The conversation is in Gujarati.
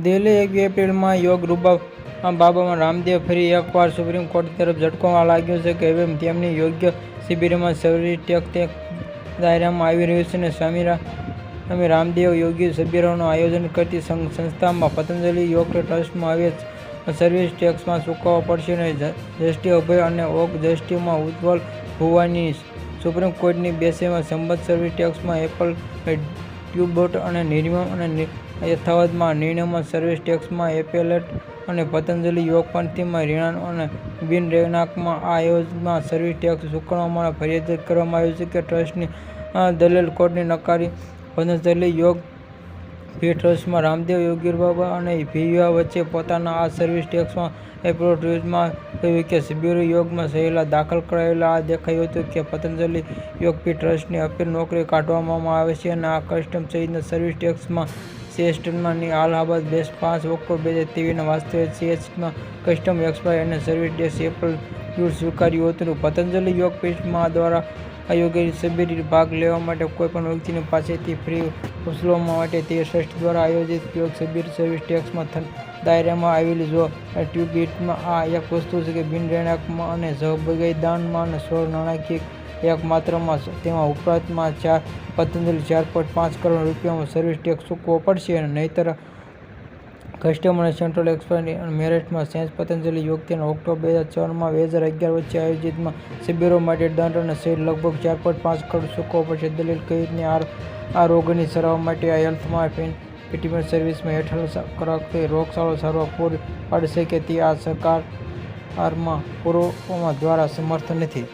દિલ્હી 1 એપ્રિલમાં યોગ રૂબા બાબામાં રામદેવ ફરી એકવાર સુપ્રીમ કોર્ટ તરફ ઝટકવા લાગ્યો છે કે હવે તેમની યોગ્ય શિબિરમાં સર્વિસ ટેક્સ દાયરામાં આવી રહ્યું છે અને સ્વામી રામદેવ યોગી શિબિરોનું આયોજન કરતી સંસ્થામાં પતંજલિ યોગ ટ્રસ્ટમાં હવે સર્વિસ ટેક્સમાં ચૂકવવો પડશે અને જસ્ટિસ અભય અને ઓક જસ્ટિસમાં ઉજ્જવલ ભુવાની સુપ્રીમ કોર્ટની બેન્ચે સંબંધિત સર્વિસ ટેક્સમાં એપલ ટ્યુબોટ અને નિર્મમ અને યથાવતમાં નિર્ણયમાં સર્વિસ ટેક્સમાં એપેલેટ અને પતંજલિ યોગપંથીમાં રિણાન અને બિન રહેણાંકમાં આ યોજનામાં સર્વિસ ટેક્સ ચૂકવવામાં ફરજિયાત કરવામાં આવ્યું છે કે ટ્રસ્ટની દલીલ કોર્ટે નકારી. પતંજલિ યોગ પીઠ ટ્રસ્ટમાં રામદેવ યોગી બાબા અને ભીવા વચ્ચે પોતાના આ સર્વિસ ટેક્સમાં એપ્રિલ ટ્વીટમાં કહ્યું કે શિબિરો યોગમાં સહેલા દાખલ કરાયેલા આ દેખાયું હતું કે પતંજલિ યોગપીઠ ટ્રસ્ટની અપીલ નોકરી કાઢવામાં આવે છે અને આ કસ્ટમ સહિતના સર્વિસ ટેક્સમાં સીએસટીની અલ્હાબાદ બેન્ચ 5 ઓક્ટોબર 2023 વાસ્તવિક સીએસટીમાં કસ્ટમ એક્સપાયર અને સર્વિસ ટેક્સ એપલ ટ્યુબ સ્વીકાર્યું હતું. પતંજલિ યોગપીઠ દ્વારા આયોજિત શિબિરમાં ભાગ લેવા માટે કોઈપણ વ્યક્તિની પાસેથી ફી વસૂલવામાં માટે તે ટ્રસ્ટ દ્વારા આયોજિત યોગ શિબિર સર્વિસ ટેક્સમાં દાયરામાં આવેલી જો ટ્યુબીટમાં આ એક વસ્તુ છે કે બિન રહેણાંકમાં અને સહભાગી દાનમાં અને સ્વ નાણાકીય એક માત્રામાં તેમાં ઉપરાંતમાં પતંજલિ 4.5 કરોડ રૂપિયામાં સર્વિસ ટેક્સ ચૂકવવો પડશે અને નહીંતર કસ્ટમ અને સેન્ટ્રલ એક્સપાયરી અને મેરિટમાં સેન્સ. પતંજલિ યોગ તેના ઓક્ટોબર 2014માં 2011 વચ્ચે આયોજિત શિબિરો માટે દંડ અને સહિત લગભગ 4.5 કરોડ ચૂકવવો પડશે. દલીલ કહીને આ રોગની સારવાર માટે આ હેલ્થમાં પેટીમેન્ટ સર્વિસમાં હેઠળ કરાતી રોગચાળો સારવાર પૂરી પાડશે કે તે આ સરકારમાં પુરાવા દ્વારા સમર્થ નથી.